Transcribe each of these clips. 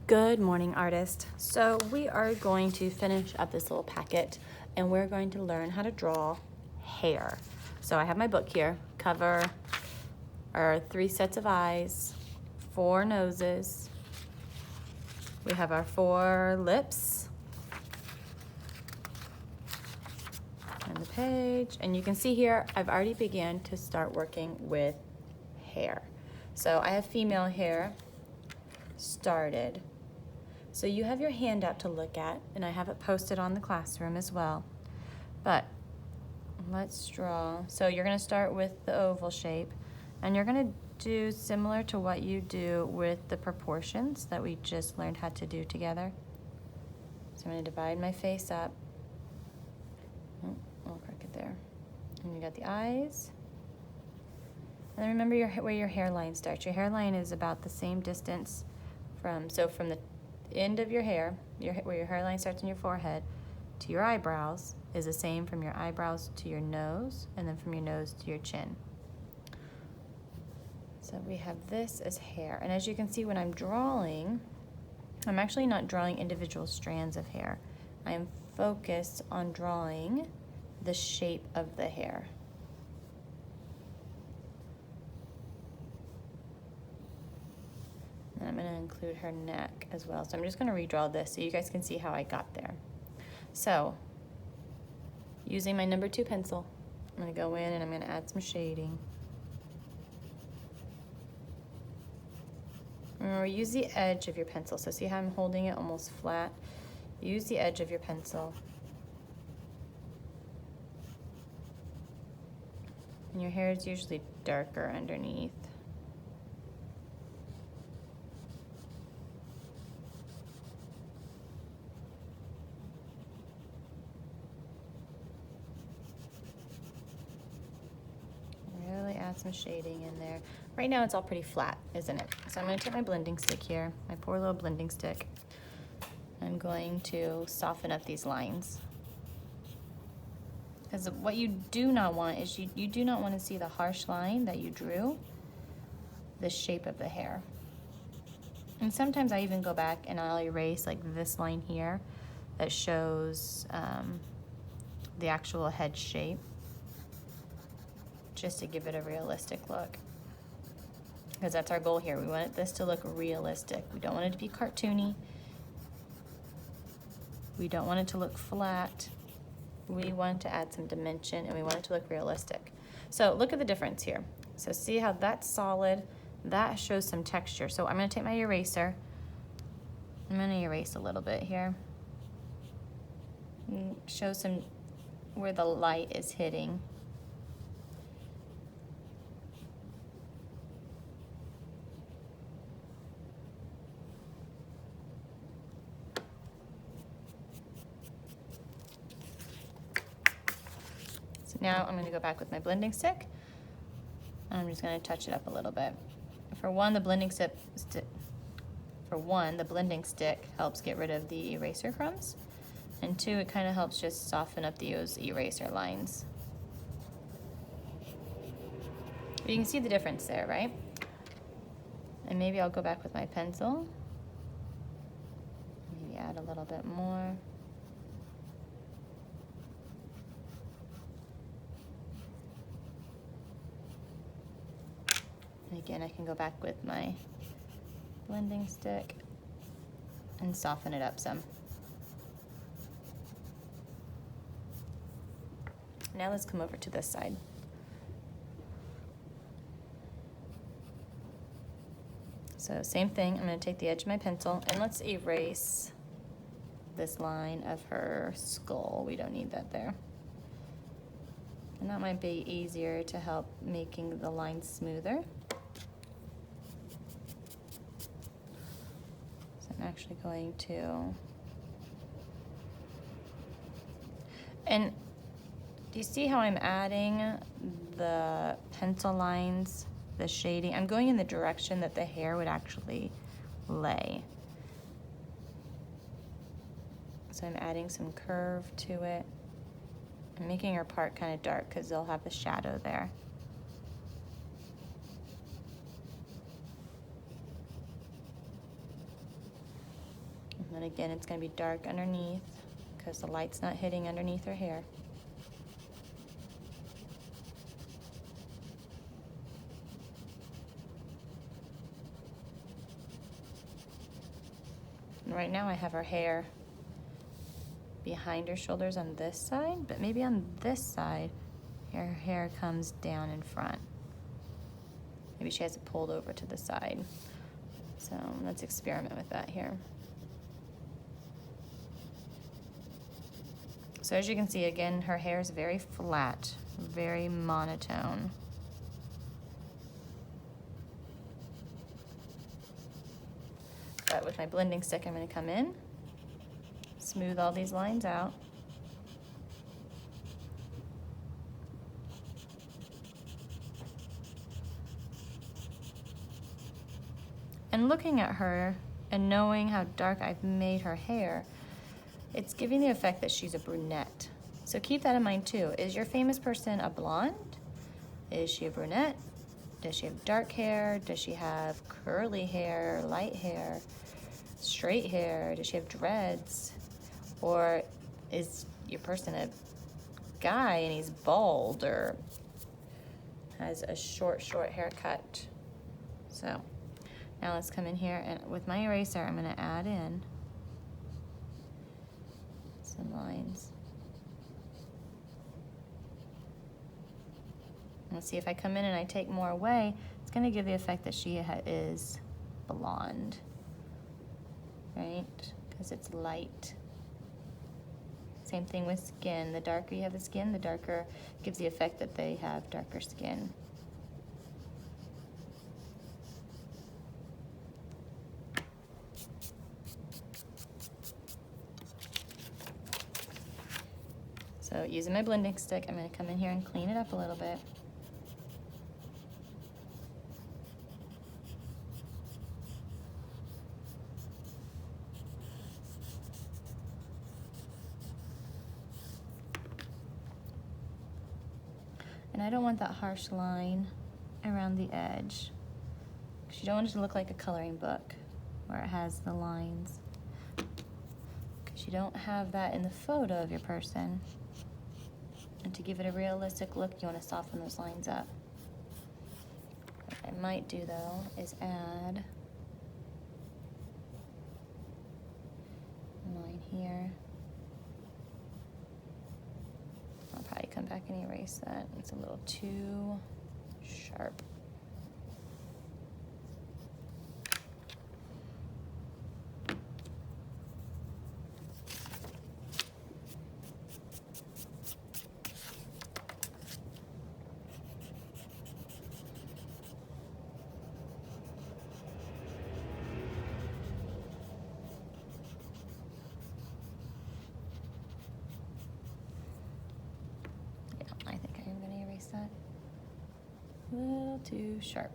Good morning, artist. So we are going to finish up this little packet and we're going to learn how to draw hair. So I have my book here. Cover our 3 sets of eyes, 4 noses. We have our 4 lips and the page. And you can see here, I've already began to start working with hair. So I have female hair started. So you have your handout to look at, and I have it posted on the classroom as well. But let's draw. So you're gonna start with the oval shape, and you're gonna do similar to what you do with the proportions that we just learned how to do together. So I'm gonna divide my face up. Oh, I'll crack it there. And you got the eyes. And then remember where your hairline starts. Your hairline is about the same distance from the end of your hair, where your hairline starts on your forehead, to your eyebrows is the same from your eyebrows to your nose, and then from your nose to your chin. So we have this as hair. And as you can see, when I'm drawing, I'm actually not drawing individual strands of hair. I am focused on drawing the shape of the hair. And I'm going to include her neck as well. So I'm just going to redraw this so you guys can see how I got there. So using my number 2 pencil, I'm going to go in and I'm going to add some shading. Remember, use the edge of your pencil. So see how I'm holding it almost flat? Use the edge of your pencil. And your hair is usually darker underneath. Add some shading in there. Right now it's all pretty flat, isn't it? So I'm going to take my blending stick here, my poor little blending stick. I'm going to soften up these lines. Because what you do not want is you do not want to see the harsh line that you drew, the shape of the hair. And sometimes I even go back and I'll erase like this line here that shows the actual head shape, just to give it a realistic look. Because that's our goal here. We want this to look realistic. We don't want it to be cartoony. We don't want it to look flat. We want to add some dimension and we want it to look realistic. So look at the difference here. So see how that's solid, that shows some texture. So I'm gonna take my eraser. I'm gonna erase a little bit here. Show some where the light is hitting. Now I'm going to go back with my blending stick, and I'm just going to touch it up a little bit. For one, the blending stick helps get rid of the eraser crumbs, and 2, it kind of helps just soften up those eraser lines. But you can see the difference there, right? And maybe I'll go back with my pencil, maybe add a little bit more. And again, I can go back with my blending stick and soften it up some. Now let's come over to this side. So same thing, I'm going to take the edge of my pencil and let's erase this line of her skull. We don't need that there. And that might be easier to help making the lines smoother. So I'm actually going to, and do you see how I'm adding the pencil lines, the shading? I'm going in the direction that the hair would actually lay. So I'm adding some curve to it. I'm making her part kind of dark because they'll have the shadow there. And again, it's gonna be dark underneath because the light's not hitting underneath her hair. And right now I have her hair behind her shoulders on this side, but maybe on this side, her hair comes down in front. Maybe she has it pulled over to the side. So let's experiment with that here. So as you can see, again, her hair is very flat, very monotone. But with my blending stick, I'm going to come in, smooth all these lines out. And looking at her and knowing how dark I've made her hair, it's giving the effect that she's a brunette. So keep that in mind too. Is your famous person a blonde? Is she a brunette? Does she have dark hair? Does she have curly hair, light hair, straight hair? Does she have dreads? Or is your person a guy and he's bald or has a short haircut? So now let's come in here and with my eraser, I'm gonna add in some lines. Let's see if I come in and I take more away, it's gonna give the effect that she is blonde, right? Because it's light. Same thing with skin. The darker you have the skin, the darker gives the effect that they have darker skin. So using my blending stick, I'm going to come in here and clean it up a little bit. And I don't want that harsh line around the edge, because you don't want it to look like a coloring book where it has the lines, because you don't have that in the photo of your person. And to give it a realistic look, you want to soften those lines up. What I might do though is add a line here. I'll probably come back and erase that. It's a little too sharp. That a little too sharp.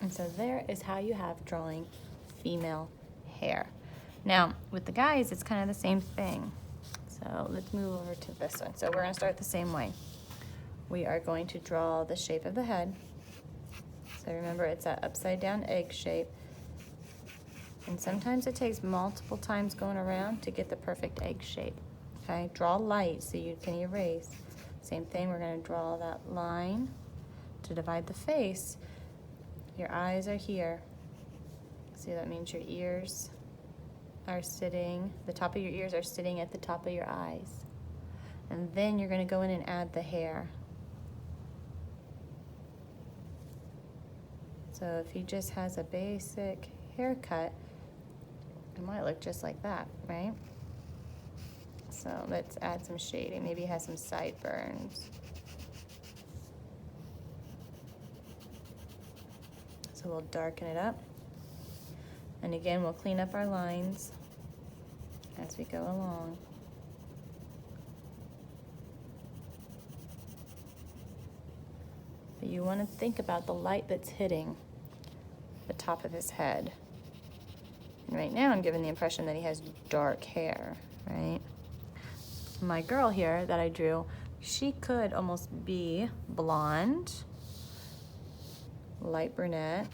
And so there is how you have drawing female hair. Now, with the guys, it's kind of the same thing. So let's move over to this one. So we're gonna start the same way. We are going to draw the shape of the head. So remember, it's that upside down egg shape. And sometimes it takes multiple times going around to get the perfect egg shape. Okay, draw light so you can erase. Same thing, we're gonna draw that line to divide the face. Your eyes are here. See, that means your ears are sitting, the top of your ears are sitting at the top of your eyes. And then you're gonna go in and add the hair. So if he just has a basic haircut, it might look just like that, right? So let's add some shading. Maybe he has some sideburns. So we'll darken it up. And again, we'll clean up our lines as we go along. So you want to think about the light that's hitting the top of his head. And right now I'm given the impression that he has dark hair, right? My girl here that I drew, she could almost be blonde, light brunette.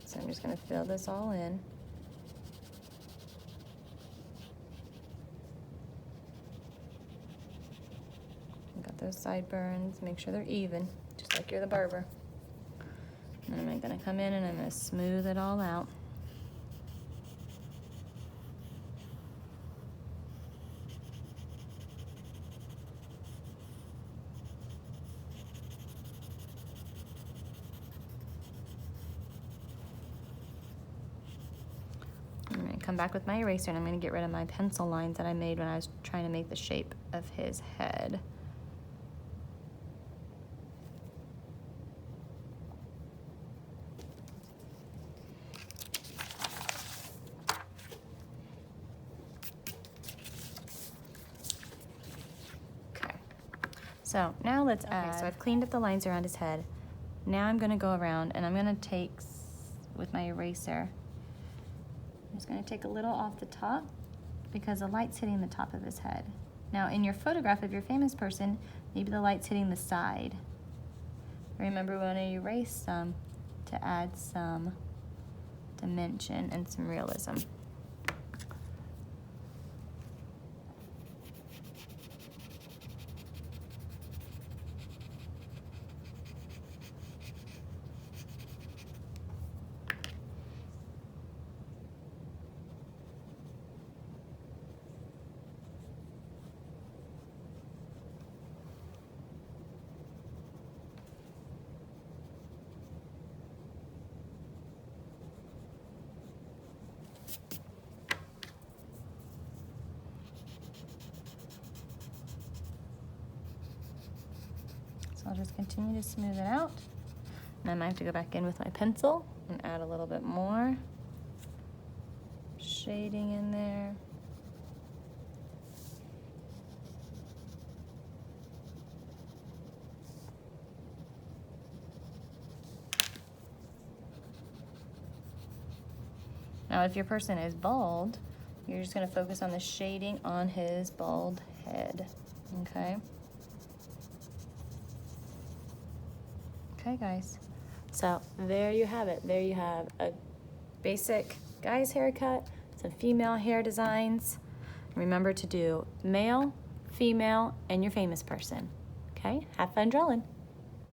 So I'm just gonna fill this all in. Got those sideburns, make sure they're even, just like you're the barber. And then I'm gonna come in and I'm gonna smooth it all out. I'm gonna come back with my eraser and I'm gonna get rid of my pencil lines that I made when I was trying to make the shape of his head. So now let's add. So I've cleaned up the lines around his head. Now I'm gonna go around and I'm gonna take, with my eraser, I'm just gonna take a little off the top because the light's hitting the top of his head. Now in your photograph of your famous person, maybe the light's hitting the side. Remember, we wanna erase some to add some dimension and some realism. I'll just continue to smooth it out. And I might have to go back in with my pencil and add a little bit more shading in there. Now, if your person is bald, you're just gonna focus on the shading on his bald head, okay? Okay, guys, so there you have it. There you have a basic guy's haircut, some female hair designs. Remember to do male, female, and your famous person. Okay, have fun drawing.